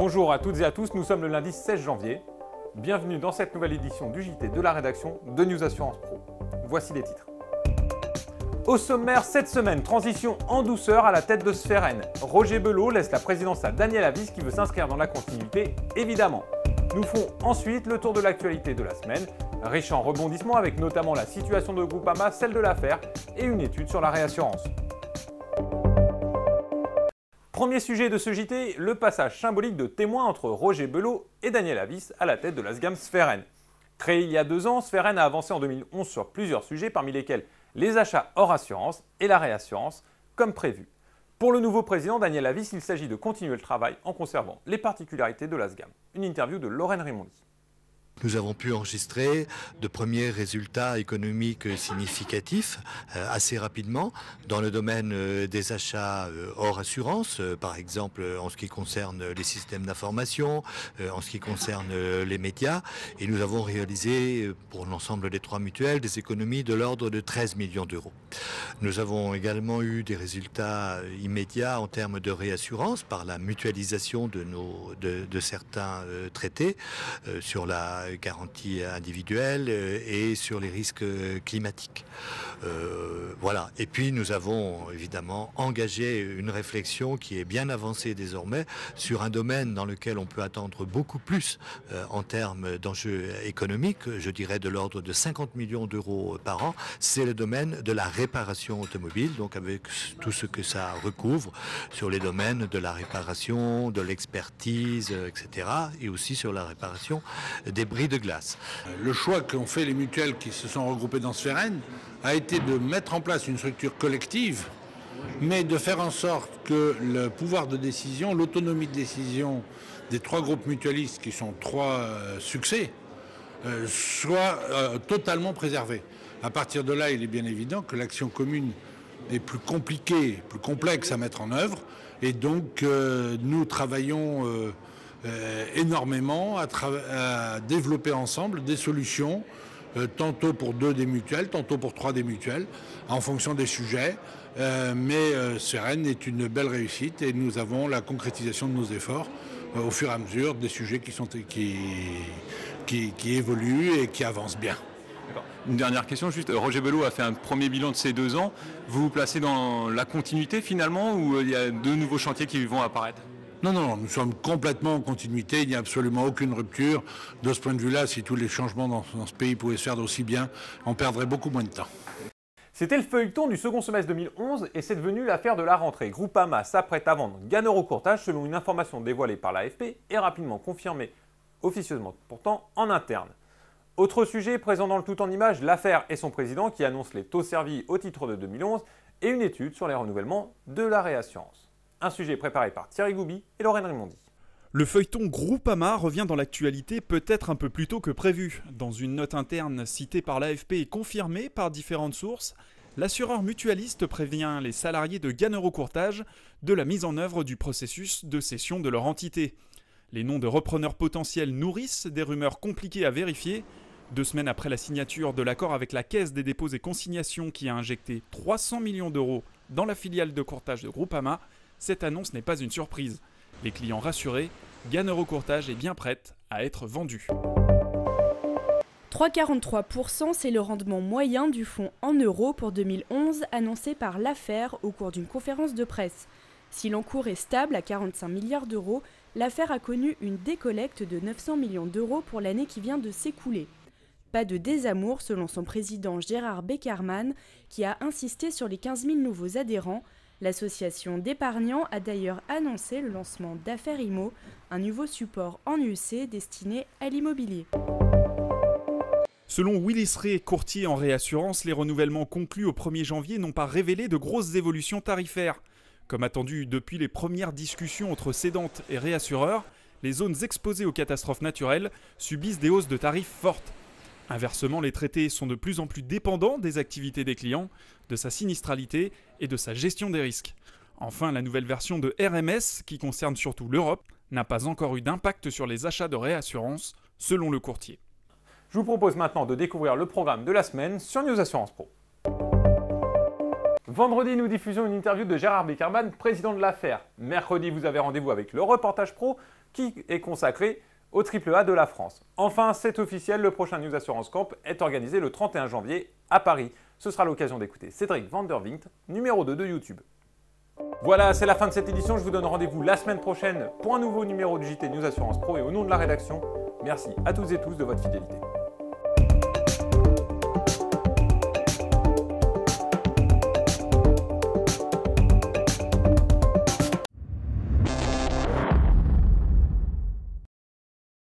Bonjour à toutes et à tous, nous sommes le lundi 16 janvier. Bienvenue dans cette nouvelle édition du JT de la rédaction de News Assurance Pro. Voici les titres. Au sommaire, cette semaine, transition en douceur à la tête de Spheren. Roger Belot laisse la présidence à Daniel Avis qui veut s'inscrire dans la continuité, évidemment. Nous ferons ensuite le tour de l'actualité de la semaine, riche en rebondissements avec notamment la situation de Groupama, celle de l'affaire et une étude sur la réassurance. Premier sujet de ce JT, le passage symbolique de témoin entre Roger Belot et Daniel Avis à la tête de la SGAM Spheren. Créée il y a 2 ans, Spheren a avancé en 2011 sur plusieurs sujets, parmi lesquels les achats hors assurance et la réassurance, comme prévu. Pour le nouveau président Daniel Avis, il s'agit de continuer le travail en conservant les particularités de la SGAM. Une interview de Lorraine Raymondi. Nous avons pu enregistrer de premiers résultats économiques significatifs assez rapidement dans le domaine des achats hors assurance, par exemple en ce qui concerne les systèmes d'information, en ce qui concerne les médias. Et nous avons réalisé pour l'ensemble des 3 mutuelles des économies de l'ordre de 13 millions d'euros. Nous avons également eu des résultats immédiats en termes de réassurance par la mutualisation de certains traités sur la garantie individuelle et sur les risques climatiques. Voilà. Et puis nous avons évidemment engagé une réflexion qui est bien avancée désormais sur un domaine dans lequel on peut attendre beaucoup plus en termes d'enjeux économiques, je dirais de l'ordre de 50 millions d'euros par an, c'est le domaine de la réparation automobile, donc avec tout ce que ça recouvre sur les domaines de la réparation, de l'expertise, etc. et aussi sur la réparation des bris de glace. Le choix qu'ont fait les mutuelles qui se sont regroupées dans Spheren a été de mettre en place une structure collective, mais de faire en sorte que le pouvoir de décision, l'autonomie de décision des 3 groupes mutualistes qui sont 3 succès, soit totalement préservée. À partir de là, il est bien évident que l'action commune est plus compliquée, plus complexe à mettre en œuvre, et donc nous travaillons énormément à développer ensemble des solutions, tantôt pour 2 des mutuelles, tantôt pour 3 des mutuelles, en fonction des sujets. Mais Spheren est une belle réussite et nous avons la concrétisation de nos efforts au fur et à mesure des sujets qui évoluent et qui avancent bien. Une dernière question, juste, Roger Belot a fait un premier bilan de ces 2 ans. Vous vous placez dans la continuité finalement ou il y a 2 nouveaux chantiers qui vont apparaître ? Non, nous sommes complètement en continuité, il n'y a absolument aucune rupture. De ce point de vue-là, si tous les changements dans ce pays pouvaient se faire aussi bien, on perdrait beaucoup moins de temps. C'était le feuilleton du second semestre 2011 et c'est devenu l'affaire de la rentrée. Groupama s'apprête à vendre Ganoro Courtage selon une information dévoilée par l'AFP et rapidement confirmée, officieusement pourtant, en interne. Autre sujet présent dans le tout en images, l'affaire et son président qui annonce les taux servis au titre de 2011 et une étude sur les renouvellements de la réassurance. Un sujet préparé par Thierry Goubi et Lorraine Raymondi. Le feuilleton Groupama revient dans l'actualité peut-être un peu plus tôt que prévu. Dans une note interne citée par l'AFP et confirmée par différentes sources, l'assureur mutualiste prévient les salariés de Ganoro Courtage de la mise en œuvre du processus de cession de leur entité. Les noms de repreneurs potentiels nourrissent des rumeurs compliquées à vérifier. 2 semaines après la signature de l'accord avec la Caisse des dépôts et consignations qui a injecté 300 millions d'euros dans la filiale de courtage de Groupama, cette annonce n'est pas une surprise. Les clients rassurés, Ganoro Courtage est bien prête à être vendue. 3,43%, c'est le rendement moyen du fonds en euros pour 2011 annoncé par l'affaire au cours d'une conférence de presse. Si l'encours est stable à 45 milliards d'euros, l'affaire a connu une décollecte de 900 millions d'euros pour l'année qui vient de s'écouler. Pas de désamour selon son président Gérard Beckerman qui a insisté sur les 15 000 nouveaux adhérents. L'association d'épargnants a d'ailleurs annoncé le lancement d'Affaires Immo, un nouveau support en UC destiné à l'immobilier. Selon Willis Re, courtier en réassurance, les renouvellements conclus au 1er janvier n'ont pas révélé de grosses évolutions tarifaires. Comme attendu depuis les premières discussions entre cédantes et réassureurs, les zones exposées aux catastrophes naturelles subissent des hausses de tarifs fortes. Inversement, les traités sont de plus en plus dépendants des activités des clients, de sa sinistralité et de sa gestion des risques. Enfin, la nouvelle version de RMS, qui concerne surtout l'Europe, n'a pas encore eu d'impact sur les achats de réassurance, selon le courtier. Je vous propose maintenant de découvrir le programme de la semaine sur News Assurance Pro. Vendredi, nous diffusons une interview de Gérard Beckerman, président de l'affaire. Mercredi, vous avez rendez-vous avec le reportage pro qui est consacré au AAA de la France. Enfin, c'est officiel, le prochain News Assurance Camp est organisé le 31 janvier à Paris. Ce sera l'occasion d'écouter Cédric Vanderwingt, numéro 2 de YouTube. Voilà, c'est la fin de cette édition. Je vous donne rendez-vous la semaine prochaine pour un nouveau numéro du JT News Assurance Pro. Et au nom de la rédaction, merci à toutes et tous de votre fidélité.